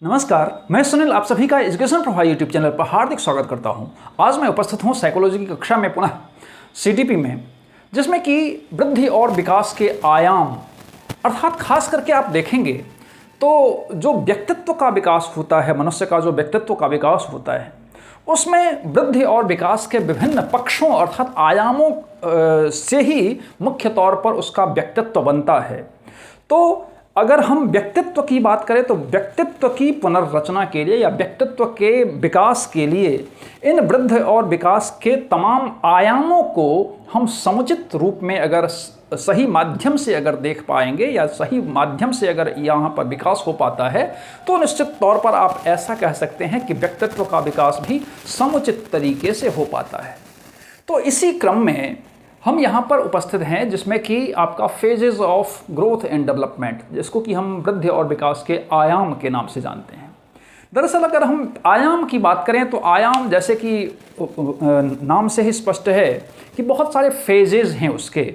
नमस्कार, मैं सुनील आप सभी का एजुकेशन प्रोफाइल यूट्यूब चैनल पर हार्दिक स्वागत करता हूं। आज मैं उपस्थित हूं साइकोलॉजी की कक्षा में पुनः सीटीपी में, जिसमें कि वृद्धि और विकास के आयाम अर्थात खास करके आप देखेंगे तो जो व्यक्तित्व का विकास होता है, मनुष्य का जो व्यक्तित्व का विकास होता है, उसमें वृद्धि और विकास के विभिन्न पक्षों अर्थात आयामों से ही मुख्य तौर पर उसका व्यक्तित्व बनता है। तो अगर हम व्यक्तित्व की बात करें तो व्यक्तित्व की पुनर्रचना के लिए या व्यक्तित्व के विकास के लिए इन वृद्धि और विकास के तमाम आयामों को हम समुचित रूप में अगर सही माध्यम से अगर देख पाएंगे या सही माध्यम से अगर यहाँ पर विकास हो पाता है तो निश्चित तौर पर आप ऐसा कह सकते हैं कि व्यक्तित्व का विकास भी समुचित तरीके से हो पाता है। तो इसी क्रम में हम यहाँ पर उपस्थित हैं जिसमें कि आपका phases of growth and development, जिसको कि हम वृद्धि और विकास के आयाम के नाम से जानते हैं। दरअसल अगर हम आयाम की बात करें तो आयाम जैसे कि नाम से ही स्पष्ट है कि बहुत सारे फेजेस हैं उसके,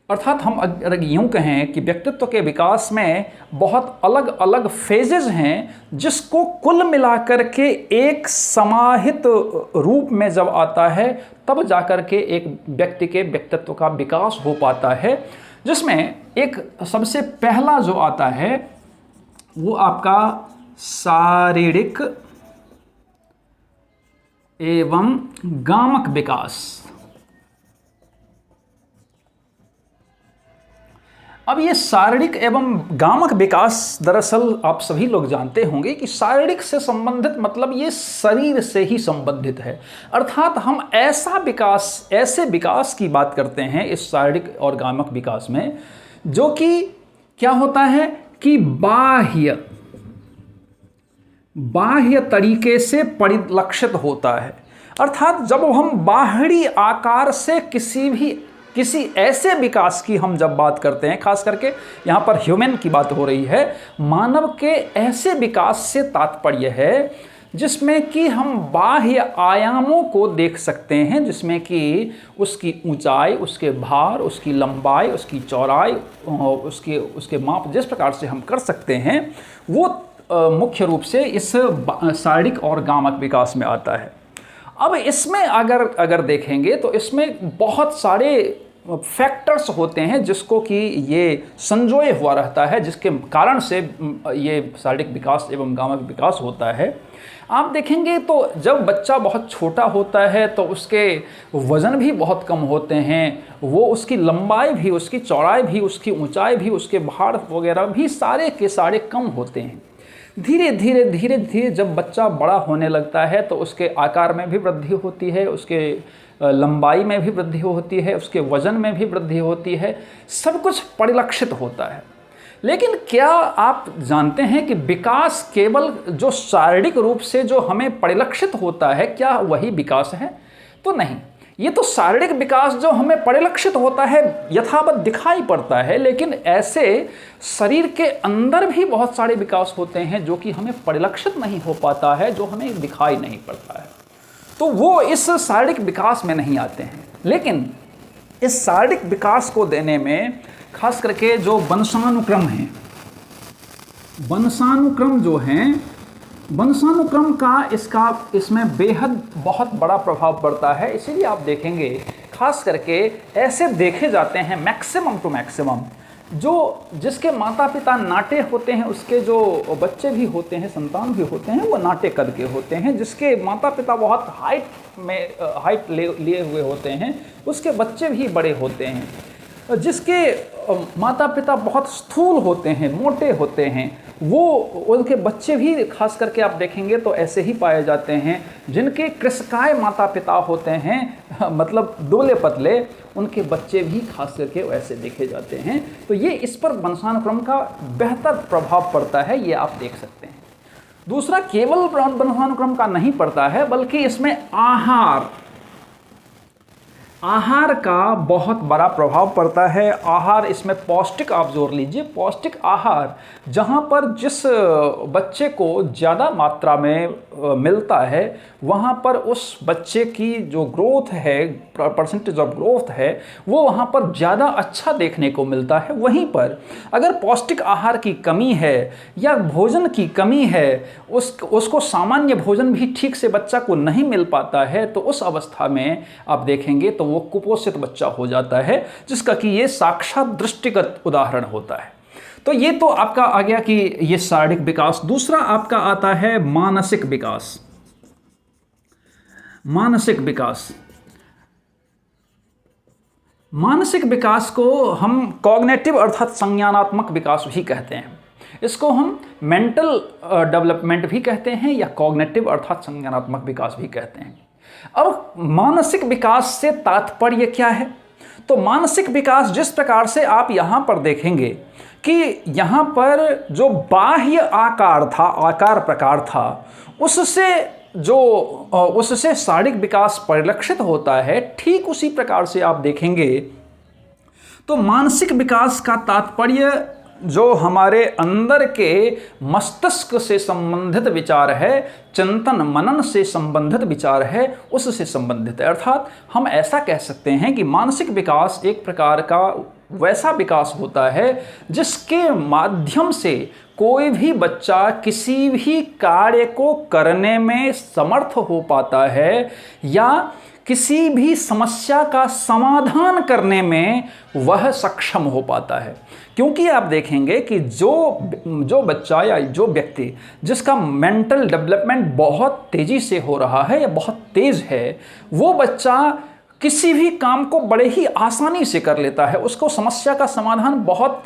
अर्थात हम अगर यूँ कहें कि व्यक्तित्व के विकास में बहुत अलग अलग फेजेस हैं जिसको कुल मिलाकर के एक समाहित रूप में जब आता है तब जाकर के एक व्यक्ति के व्यक्तित्व का विकास हो पाता है, जिसमें एक सबसे पहला जो आता है वो आपका शारीरिक एवं गामक विकास। अब ये शारीरिक एवं गामक विकास दरअसल आप सभी लोग जानते होंगे कि शारीरिक से संबंधित मतलब ये शरीर से ही संबंधित है, अर्थात हम ऐसे विकास की बात करते हैं इस शारीरिक और गामक विकास में जो कि क्या होता है कि बाह्य तरीके से परिलक्षित होता है। अर्थात जब हम बाहरी आकार से किसी ऐसे विकास की हम जब बात करते हैं, खास करके यहाँ पर ह्यूमन की बात हो रही है, मानव के ऐसे विकास से तात्पर्य है जिसमें कि हम बाह्य आयामों को देख सकते हैं, जिसमें कि उसकी ऊंचाई, उसके भार, उसकी लंबाई, उसकी चौड़ाई, उसके माप जिस प्रकार से हम कर सकते हैं वो मुख्य रूप से इस शारीरिक और गामक विकास में आता है। अब इसमें अगर देखेंगे तो इसमें बहुत सारे फैक्टर्स होते हैं जिसको कि ये संजोए हुआ रहता है, जिसके कारण से ये शारीरिक विकास एवं गामक विकास होता है। आप देखेंगे तो जब बच्चा बहुत छोटा होता है तो उसके वज़न भी बहुत कम होते हैं, वो उसकी लंबाई भी, उसकी चौड़ाई भी, उसकी ऊंचाई भी, उसके भार वगैरह भी सारे के सारे कम होते हैं। धीरे धीरे जब बच्चा बड़ा होने लगता है तो उसके आकार में भी वृद्धि होती है, उसके लंबाई में भी वृद्धि होती है, उसके वजन में भी वृद्धि होती है, सब कुछ परिलक्षित होता है। लेकिन क्या आप जानते हैं कि विकास केवल जो शारीरिक रूप से जो हमें परिलक्षित होता है क्या वही विकास है? तो नहीं, ये तो शारीरिक विकास जो हमें परिलक्षित होता है यथावत दिखाई पड़ता है, लेकिन ऐसे शरीर के अंदर भी बहुत सारे विकास होते हैं जो कि हमें परिलक्षित नहीं हो पाता है, जो हमें दिखाई नहीं पड़ता है, तो वो इस शारीरिक विकास में नहीं आते हैं। लेकिन इस शारीरिक विकास को देने में खास करके जो वंशानुक्रम हैं, वंशानुक्रम जो हैं, वंशानुक्रम का इसमें बेहद बहुत बड़ा प्रभाव पड़ता है। इसीलिए आप देखेंगे खास करके ऐसे देखे जाते हैं मैक्सिमम टू मैक्सिमम जिसके माता पिता नाटे होते हैं, उसके जो बच्चे भी होते हैं, संतान भी होते हैं, वो नाटे कद के होते हैं। जिसके माता पिता बहुत हाइट लिए हुए होते हैं उसके बच्चे भी बड़े होते हैं। जिसके माता पिता बहुत स्थूल होते हैं, मोटे होते हैं, वो उनके बच्चे भी खास करके आप देखेंगे तो ऐसे ही पाए जाते हैं। जिनके कृशकाय माता पिता होते हैं मतलब दुबले पतले, उनके बच्चे भी खास करके वैसे देखे जाते हैं। तो ये इस पर वंशानुक्रम का बेहतर प्रभाव पड़ता है, ये आप देख सकते हैं। दूसरा, केवल वंशानुक्रम का नहीं पड़ता है बल्कि इसमें आहार, आहार का बहुत बड़ा प्रभाव पड़ता है। आहार, इसमें पौष्टिक आप जोड़ लीजिए, पौष्टिक आहार जहाँ पर जिस बच्चे को ज़्यादा मात्रा में मिलता है वहाँ पर उस बच्चे की जो ग्रोथ है, परसेंटेज ऑफ ग्रोथ है, वो वहाँ पर ज़्यादा अच्छा देखने को मिलता है। वहीं पर अगर पौष्टिक आहार की कमी है या भोजन की कमी है, उसको सामान्य भोजन भी ठीक से बच्चा को नहीं मिल पाता है, तो उस अवस्था में आप देखेंगे तो वो कुपोषित बच्चा हो जाता है, जिसका कि ये साक्षात दृष्टिगत उदाहरण होता है। तो ये तो आपका आ गया कि ये शारीरिक विकास। दूसरा आपका आता है मानसिक विकास। मानसिक विकास, मानसिक विकास को हम कॉग्निटिव अर्थात संज्ञानात्मक विकास भी कहते हैं। इसको हम मेंटल डेवलपमेंट भी कहते हैं या कॉग्निटिव अर्थात संज्ञानात्मक विकास भी कहते हैं। अब मानसिक विकास से तात्पर्य क्या है? तो मानसिक विकास जिस प्रकार से आप यहाँ पर देखेंगे कि यहाँ पर जो बाह्य आकार था, आकार प्रकार था, उससे शारीरिक विकास परिलक्षित होता है, ठीक उसी प्रकार से आप देखेंगे तो मानसिक विकास का तात्पर्य जो हमारे अंदर के मस्तिष्क से संबंधित विचार है, चिंतन मनन से संबंधित विचार है, उससे संबंधित है। अर्थात हम ऐसा कह सकते हैं कि मानसिक विकास एक प्रकार का वैसा विकास होता है जिसके माध्यम से कोई भी बच्चा किसी भी कार्य को करने में समर्थ हो पाता है या किसी भी समस्या का समाधान करने में वह सक्षम हो पाता है। क्योंकि आप देखेंगे कि जो बच्चा या जो व्यक्ति जिसका मेंटल डेवलपमेंट बहुत तेज़ी से हो रहा है या बहुत तेज़ है, वो बच्चा किसी भी काम को बड़े ही आसानी से कर लेता है, उसको समस्या का समाधान बहुत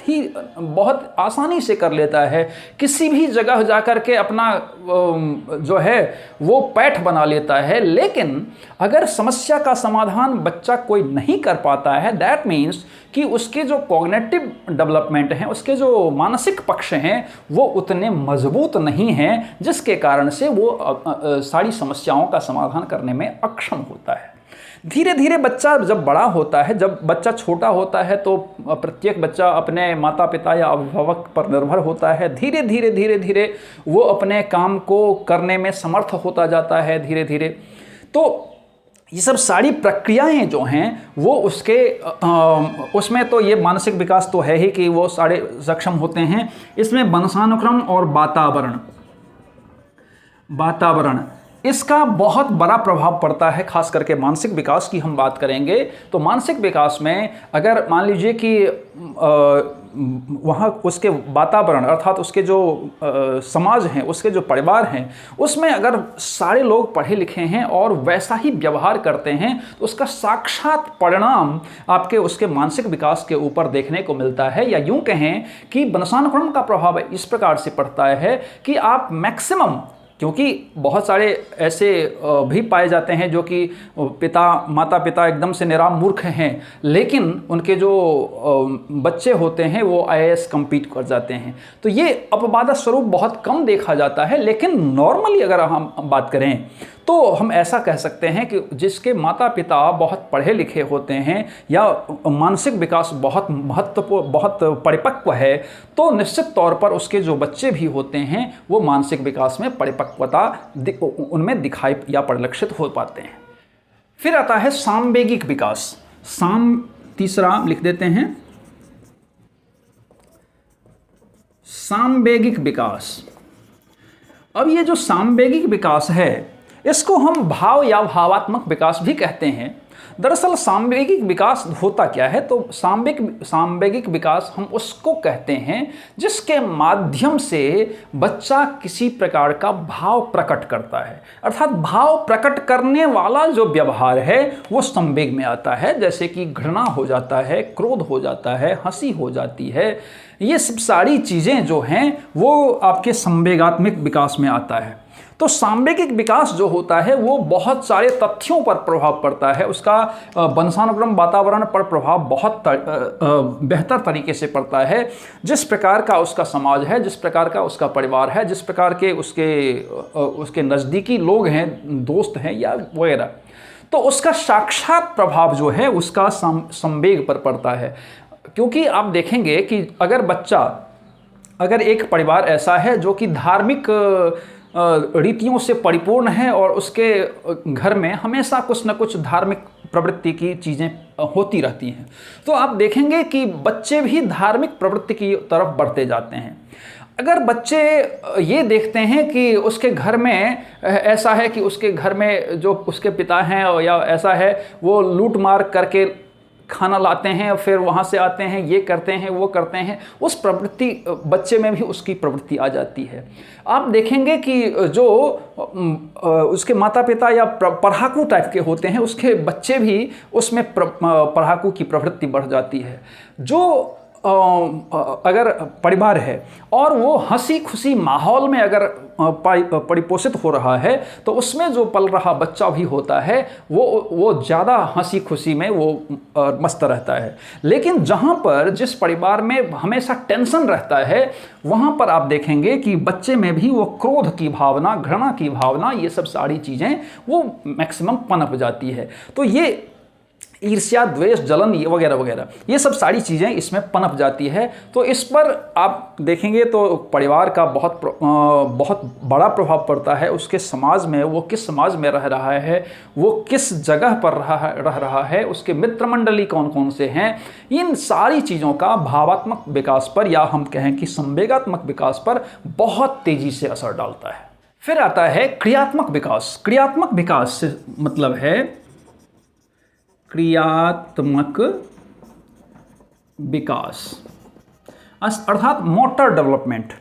आसानी से कर लेता है, किसी भी जगह जाकर के अपना जो है वो पैठ बना लेता है। लेकिन अगर समस्या का समाधान बच्चा कोई नहीं कर पाता है, दैट मीन्स कि उसके जो कॉग्निटिव डेवलपमेंट हैं, उसके जो मानसिक पक्ष हैं, वो उतने मजबूत नहीं हैं, जिसके कारण से वो सारी समस्याओं का समाधान करने में अक्षम होता है। धीरे धीरे बच्चा जब बड़ा होता है, जब बच्चा छोटा होता है तो प्रत्येक बच्चा अपने माता पिता या अभिभावक पर निर्भर होता है। धीरे धीरे वो अपने काम को करने में समर्थ होता जाता है धीरे धीरे। तो ये सब सारी प्रक्रियाएं जो हैं वो उसमें तो ये मानसिक विकास तो है ही कि वो सारे सक्षम होते हैं। इसमें वंशानुक्रम और वातावरण इसका बहुत बड़ा प्रभाव पड़ता है। खास करके मानसिक विकास की हम बात करेंगे तो मानसिक विकास में अगर मान लीजिए कि वहाँ उसके वातावरण अर्थात उसके जो समाज हैं, उसके जो परिवार हैं, उसमें अगर सारे लोग पढ़े लिखे हैं और वैसा ही व्यवहार करते हैं तो उसका साक्षात परिणाम आपके उसके मानसिक विकास के ऊपर देखने को मिलता है। या यूँ कहें कि वंशानुक्रम का प्रभाव इस प्रकार से पड़ता है कि आप मैक्सिमम, क्योंकि बहुत सारे ऐसे भी पाए जाते हैं जो कि माता पिता एकदम से निराम मूर्ख हैं, लेकिन उनके जो बच्चे होते हैं वो IAS कम्पीट कर जाते हैं। तो ये अपवाद स्वरूप बहुत कम देखा जाता है। लेकिन नॉर्मली अगर हम बात करें तो हम ऐसा कह सकते हैं कि जिसके माता पिता बहुत पढ़े लिखे होते हैं या मानसिक विकास बहुत महत्वपूर्ण, बहुत परिपक्व है, तो निश्चित तौर पर उसके जो बच्चे भी होते हैं वो मानसिक विकास में परिपक्वता उनमें दिखाई या परिलक्षित हो पाते हैं। फिर आता है सामवेगिक विकास। तीसरा लिख देते हैं सामवेगिक विकास। अब ये जो सामवेगिक विकास है इसको हम भाव या भावात्मक विकास भी कहते हैं। दरअसल सामवेगिक विकास होता क्या है? तो सामवेगिक विकास हम उसको कहते हैं जिसके माध्यम से बच्चा किसी प्रकार का भाव प्रकट करता है। अर्थात भाव प्रकट करने वाला जो व्यवहार है वो संवेग में आता है। जैसे कि घृणा हो जाता है, क्रोध हो जाता है, हंसी हो जाती है, ये सब सारी चीज़ें जो हैं वो आपके संवेगात्मक विकास में आता है। तो सामवेगिक विकास जो होता है वो बहुत सारे तथ्यों पर प्रभाव पड़ता है। उसका वंशानुक्रम वातावरण पर प्रभाव बहुत बेहतर तरीके से पड़ता है। जिस प्रकार का उसका समाज है, जिस प्रकार का उसका परिवार है, जिस प्रकार के उसके नज़दीकी लोग हैं, दोस्त हैं या वगैरह, तो उसका साक्षात प्रभाव जो है उसका संवेग पर पड़ता है। क्योंकि आप देखेंगे कि अगर एक परिवार ऐसा है जो कि धार्मिक रीतियों से परिपूर्ण है और उसके घर में हमेशा कुछ न कुछ धार्मिक प्रवृत्ति की चीज़ें होती रहती हैं, तो आप देखेंगे कि बच्चे भी धार्मिक प्रवृत्ति की तरफ बढ़ते जाते हैं। अगर बच्चे ये देखते हैं कि उसके घर में ऐसा है कि उसके घर में जो उसके पिता हैं या ऐसा है वो लूट मार करके खाना लाते हैं और फिर वहाँ से आते हैं, ये करते हैं वो करते हैं, उस प्रवृत्ति बच्चे में भी उसकी प्रवृत्ति आ जाती है। आप देखेंगे कि जो उसके माता पिता या पढ़ाकू टाइप के होते हैं उसके बच्चे भी उसमें पढ़ाकू की प्रवृत्ति बढ़ जाती है। जो अगर परिवार है और वो हंसी खुशी माहौल में अगर परिपोषित हो रहा है तो उसमें जो पल रहा बच्चा भी होता है वो ज़्यादा हंसी खुशी में वो मस्त रहता है। लेकिन जहाँ पर जिस परिवार में हमेशा टेंशन रहता है वहाँ पर आप देखेंगे कि बच्चे में भी वो क्रोध की भावना, घृणा की भावना, ये सब सारी चीज़ें वो मैक्सिमम पनप जाती है। तो ये ईर्ष्या, द्वेष, जलन, ये वगैरह वगैरह ये सब सारी चीज़ें इसमें पनप जाती है। तो इस पर आप देखेंगे तो परिवार का बहुत बड़ा प्रभाव पड़ता है उसके समाज में। वो किस समाज में रह रहा है, वो किस जगह पर रह रहा है, उसके मित्र मंडली कौन कौन से हैं, इन सारी चीज़ों का भावात्मक विकास पर या हम कहें कि संवेगात्मक विकास पर बहुत तेज़ी से असर डालता है। फिर आता है क्रियात्मक विकास। क्रियात्मक विकास से मतलब है क्रियात्मक विकास अर्थात मोटर डेवलपमेंट।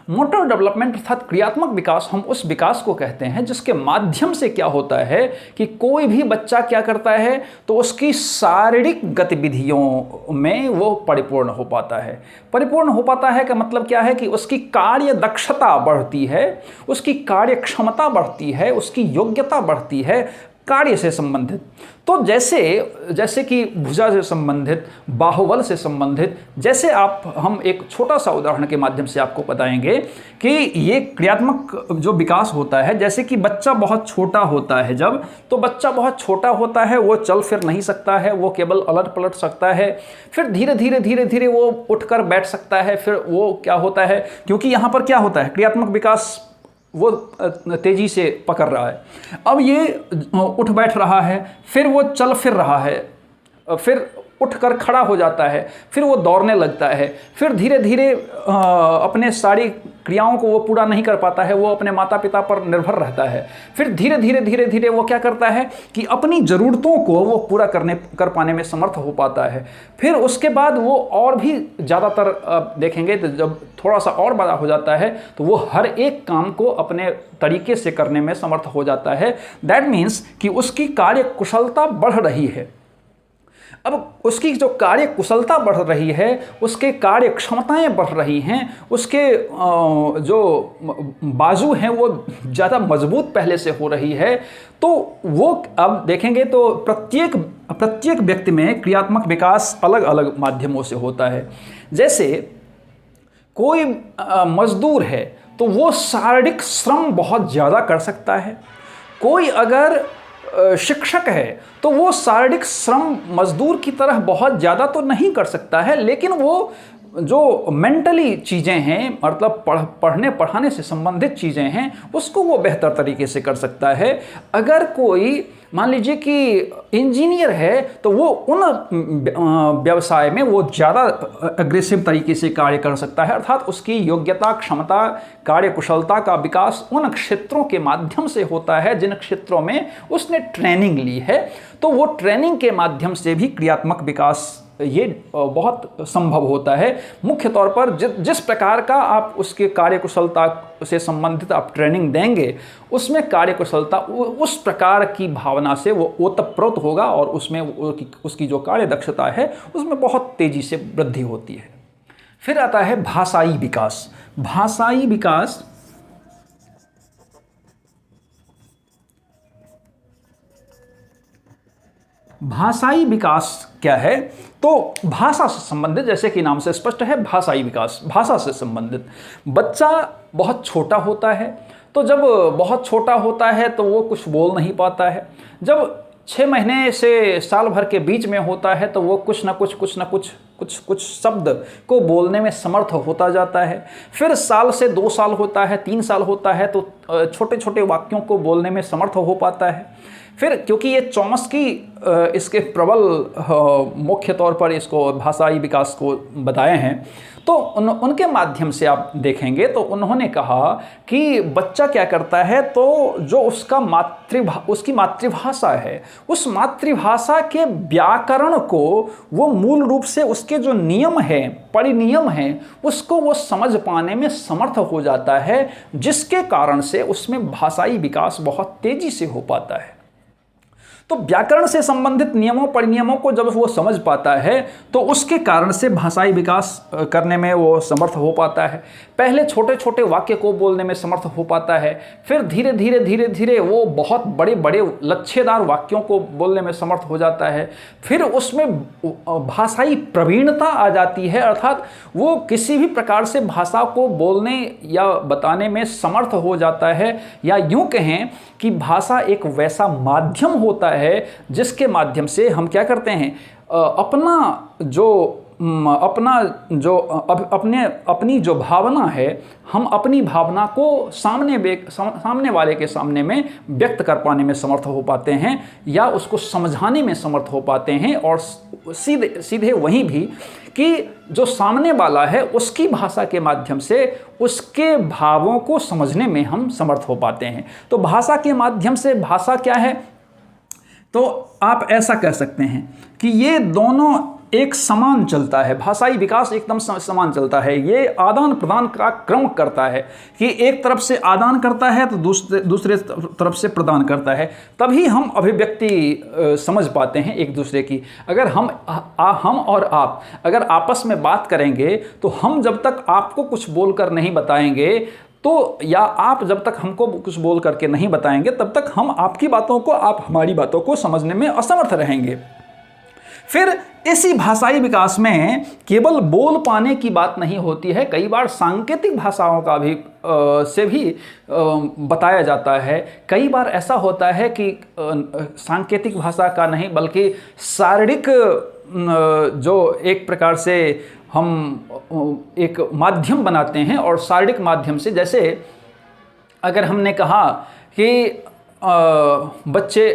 मोटर डेवलपमेंट अर्थात क्रियात्मक विकास हम उस विकास को कहते हैं जिसके माध्यम से क्या होता है कि कोई भी बच्चा क्या करता है तो उसकी शारीरिक गतिविधियों में वो परिपूर्ण हो पाता है। परिपूर्ण हो पाता है का मतलब क्या है कि उसकी कार्य दक्षता बढ़ती है, उसकी कार्य क्षमता बढ़ती है, उसकी योग्यता बढ़ती है कार्य से संबंधित। तो जैसे कि भुजा से संबंधित, बाहुबल से संबंधित, जैसे हम एक छोटा सा उदाहरण के माध्यम से आपको बताएंगे कि ये क्रियात्मक जो विकास होता है, जैसे कि बच्चा बहुत छोटा होता है तो बच्चा बहुत छोटा होता है, वो चल फिर नहीं सकता है, वो केवल अलट पलट सकता है, फिर धीरे धीरे वो उठकर बैठ सकता है। फिर वो क्या होता है, क्योंकि यहाँ पर क्या होता है, क्रियात्मक विकास वो तेजी से पकड़ रहा है। अब ये उठ बैठ रहा है, फिर वो चल फिर रहा है, फिर उठकर खड़ा हो जाता है, फिर वो दौड़ने लगता है, फिर धीरे धीरे अपने सारी क्रियाओं को वो पूरा नहीं कर पाता है, वो अपने माता पिता पर निर्भर रहता है। फिर धीरे धीरे वो क्या करता है कि अपनी ज़रूरतों को वो पूरा कर पाने में समर्थ हो पाता है। फिर उसके बाद वो और भी ज़्यादातर देखेंगे तो जब थोड़ा सा और बड़ा हो जाता है तो वो हर एक काम को अपने तरीके से करने में समर्थ हो जाता है। दैट मीन्स कि उसकी कार्य कुशलता बढ़ रही है। अब उसकी जो कार्य कुशलता बढ़ रही है, उसके कार्य क्षमताएं बढ़ रही हैं, उसके जो बाजू हैं वो ज़्यादा मजबूत पहले से हो रही है। तो वो अब देखेंगे तो प्रत्येक व्यक्ति में क्रियात्मक विकास अलग अलग माध्यमों से होता है। जैसे कोई मजदूर है तो वो शारीरिक श्रम बहुत ज़्यादा कर सकता है। कोई अगर शिक्षक है तो वो शारीरिक श्रम मजदूर की तरह बहुत ज़्यादा तो नहीं कर सकता है, लेकिन वो जो मेंटली चीज़ें हैं, मतलब पढ़ने पढ़ाने से संबंधित चीज़ें हैं, उसको वो बेहतर तरीके से कर सकता है। अगर कोई मान लीजिए कि इंजीनियर है तो वो उन व्यवसाय में वो ज़्यादा अग्रेसिव तरीके से कार्य कर सकता है, अर्थात उसकी योग्यता, क्षमता, कार्यकुशलता का विकास उन क्षेत्रों के माध्यम से होता है जिन क्षेत्रों में उसने ट्रेनिंग ली है। तो वो ट्रेनिंग के माध्यम से भी क्रियात्मक विकास ये बहुत संभव होता है। मुख्य तौर पर जिस प्रकार का आप उसके कार्यकुशलता से संबंधित आप ट्रेनिंग देंगे, उसमें कार्यकुशलता उस प्रकार की भावना से वो ओतप्रोत होगा और उसमें उसकी जो कार्य दक्षता है उसमें बहुत तेज़ी से वृद्धि होती है। फिर आता है भाषाई विकास। भाषाई विकास भाषाई विकास क्या है, तो भाषा से संबंधित, जैसे कि नाम से स्पष्ट है, भाषाई विकास भाषा से संबंधित। बच्चा बहुत छोटा होता है, तो जब बहुत छोटा होता है तो वो कुछ बोल नहीं पाता है। जब 6 महीने से साल भर के बीच में होता है तो वो कुछ ना कुछ शब्द को बोलने में समर्थ होता जाता है। फिर साल से 2 साल होता है, 3 साल होता है तो छोटे छोटे वाक्यों को बोलने में समर्थ हो पाता है। फिर क्योंकि ये चॉम्स्की इसके प्रबल मुख्य तौर पर इसको भाषाई विकास को बताए हैं, तो उनके माध्यम से आप देखेंगे तो उन्होंने कहा कि बच्चा क्या करता है, तो जो उसकी मातृभाषा है, उस मातृभाषा के व्याकरण को वो मूल रूप से उसके जो नियम है, परिनियम है, उसको वो समझ पाने में समर्थ हो जाता है, जिसके कारण से उसमें भाषाई विकास बहुत तेजी से हो पाता है। तो व्याकरण से संबंधित नियमों परिनियमों को जब वो समझ पाता है तो उसके कारण से भाषाई विकास करने में वो समर्थ हो पाता है। पहले छोटे छोटे वाक्य को बोलने में समर्थ हो पाता है, फिर धीरे धीरे वो बहुत बड़े बड़े लच्छेदार वाक्यों को बोलने में समर्थ हो जाता है। फिर उसमें भाषाई प्रवीणता आ जाती है, अर्थात वो किसी भी प्रकार से भाषा को बोलने या बताने में समर्थ हो जाता है, या यूँ कहें कि भाषा एक वैसा माध्यम होता है जिसके माध्यम से हम क्या करते हैं, अपनी जो भावना है, हम अपनी भावना को सामने वाले के सामने में व्यक्त कर पाने में समर्थ हो पाते हैं, या उसको समझाने में समर्थ हो पाते हैं। और सीधे वहीं भी कि जो सामने वाला है उसकी भाषा के माध्यम से उसके भावों को समझने में हम समर्थ हो पाते हैं। तो भाषा के माध्यम से, भाषा क्या है, तो आप ऐसा कह सकते हैं कि ये दोनों एक समान चलता है, भाषाई विकास एकदम समान चलता है। ये आदान प्रदान का क्रम करता है कि एक तरफ से आदान करता है तो दूसरे तरफ से प्रदान करता है, तभी हम अभिव्यक्ति समझ पाते हैं एक दूसरे की। अगर हम और आप अगर आपस में बात करेंगे तो हम जब तक आपको कुछ बोलकर नहीं बताएंगे, तो या आप जब तक हमको कुछ बोल करके नहीं बताएंगे, तब तक हम आपकी बातों को, आप हमारी बातों को समझने में असमर्थ रहेंगे। फिर इसी भाषाई विकास में केवल बोल पाने की बात नहीं होती है, कई बार सांकेतिक भाषाओं का भी से भी बताया जाता है। कई बार ऐसा होता है कि सांकेतिक भाषा का नहीं बल्कि शारीरिक जो एक प्रकार से हम एक माध्यम बनाते हैं, और शारीरिक माध्यम से, जैसे अगर हमने कहा कि बच्चे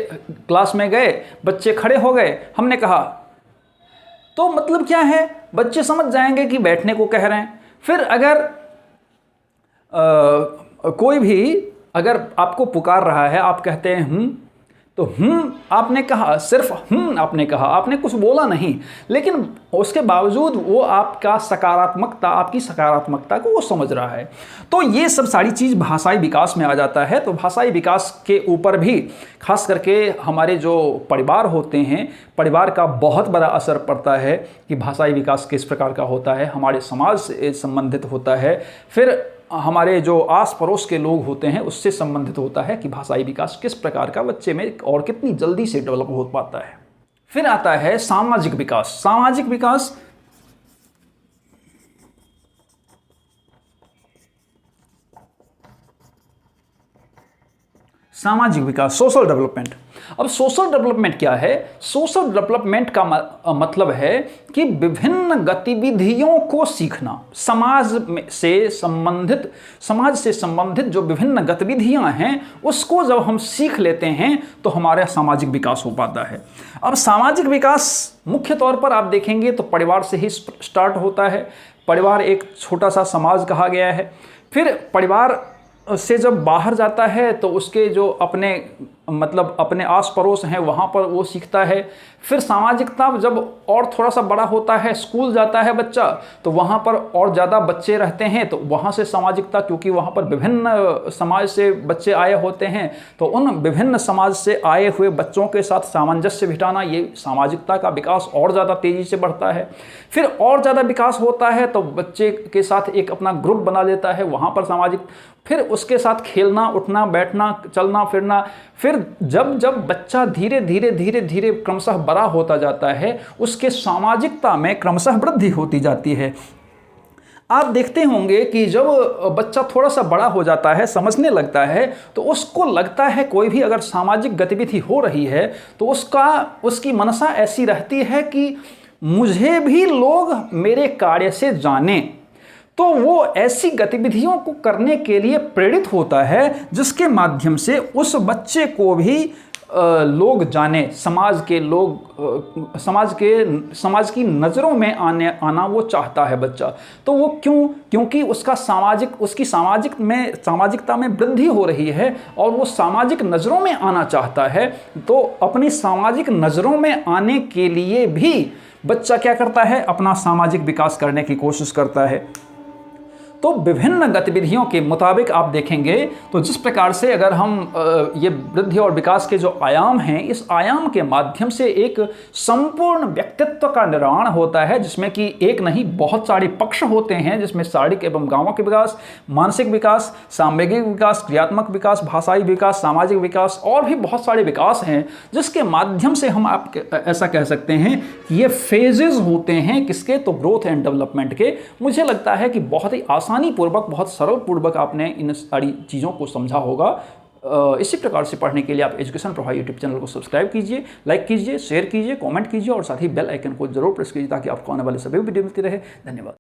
क्लास में गए, बच्चे खड़े हो गए, हमने कहा, तो मतलब क्या है, बच्चे समझ जाएंगे कि बैठने को कह रहे हैं। फिर अगर कोई भी अगर आपको पुकार रहा है, आप कहते हैं तो आपने कहा, सिर्फ आपने कहा, आपने कुछ बोला नहीं, लेकिन उसके बावजूद वो आपकी सकारात्मकता को वो समझ रहा है। तो ये सब सारी चीज़ भाषाई विकास में आ जाता है। तो भाषाई विकास के ऊपर भी खास करके हमारे जो परिवार होते हैं, परिवार का बहुत बड़ा असर पड़ता है कि भाषाई विकास किस प्रकार का होता है, हमारे समाज से संबंधित होता है, फिर हमारे जो आस पड़ोस के लोग होते हैं उससे संबंधित होता है कि भाषाई विकास किस प्रकार का बच्चे में और कितनी जल्दी से डेवलप हो पाता है। फिर आता है सामाजिक विकास। सामाजिक विकास, सोशल डेवलपमेंट। अब सोशल डेवलपमेंट क्या है? सोशल डेवलपमेंट का मतलब है कि विभिन्न गतिविधियों को सीखना, समाज से संबंधित जो विभिन्न गतिविधियां हैं उसको जब हम सीख लेते हैं तो हमारा सामाजिक विकास हो पाता है। अब सामाजिक विकास मुख्य तौर पर आप देखेंगे तो परिवार से ही स्टार्ट होता है। परिवार एक छोटा सा समाज कहा गया है। फिर परिवार से जब बाहर जाता है तो उसके जो अपने आस पड़ोस हैं वहाँ पर वो सीखता है। फिर सामाजिकता जब और थोड़ा सा बड़ा होता है, स्कूल जाता है बच्चा, तो वहाँ पर और ज़्यादा बच्चे रहते हैं, तो वहाँ से सामाजिकता, क्योंकि वहाँ पर विभिन्न समाज से बच्चे आए होते हैं, तो उन विभिन्न समाज से आए हुए बच्चों के साथ सामंजस्य बिठाना, ये सामाजिकता का विकास और ज़्यादा तेज़ी से बढ़ता है। फिर और ज़्यादा विकास होता है तो बच्चे के साथ एक अपना ग्रुप बना लेता है, वहाँ पर सामाजिक, फिर उसके साथ खेलना, उठना, बैठना, चलना फिरना। फिर जब बच्चा धीरे धीरे क्रमशः बड़ा होता जाता है, उसके सामाजिकता में क्रमशः वृद्धि होती जाती है। आप देखते होंगे कि जब बच्चा थोड़ा सा बड़ा हो जाता है, समझने लगता है, तो उसको लगता है कोई भी अगर सामाजिक गतिविधि हो रही है तो उसकी मनसा ऐसी रहती है कि मुझे भी लोग मेरे कार्य से जाने। तो वो ऐसी गतिविधियों को करने के लिए प्रेरित होता है जिसके माध्यम से उस बच्चे को भी लोग जाने, समाज के लोग, समाज की नज़रों में आना वो चाहता है बच्चा। तो वो क्योंकि उसकी सामाजिकता में वृद्धि हो रही है और वो सामाजिक नज़रों में आना चाहता है। तो अपनी सामाजिक नज़रों में आने के लिए भी बच्चा क्या करता है, अपना सामाजिक विकास करने की कोशिश करता है। तो विभिन्न गतिविधियों के मुताबिक आप देखेंगे तो जिस प्रकार से अगर हम ये वृद्धि और विकास के जो आयाम हैं, इस आयाम के माध्यम से एक संपूर्ण व्यक्तित्व का निर्माण होता है, जिसमें कि एक नहीं बहुत सारे पक्ष होते हैं, जिसमें शारीरिक एवं गांवों के विकास, मानसिक विकास, सामवेगिक विकास, क्रियात्मक विकास, भाषाई विकास, सामाजिक विकास और भी बहुत सारे विकास हैं, जिसके माध्यम से हम आप ऐसा कह सकते हैं कि ये फेजेस होते हैं किसके, तो ग्रोथ एंड डेवलपमेंट के। मुझे लगता है कि बहुत ही आसानी पूर्वक, बहुत सरल पूर्वक आपने इन सारी चीज़ों को समझा होगा। इसी प्रकार से पढ़ने के लिए आप एजुकेशन प्रभाव यूट्यूब चैनल को सब्सक्राइब कीजिए, लाइक कीजिए, शेयर कीजिए, कमेंट कीजिए और साथ ही बेल आइकन को जरूर प्रेस कीजिए ताकि आपको आने वाले सभी वीडियो मिलती रहे। धन्यवाद।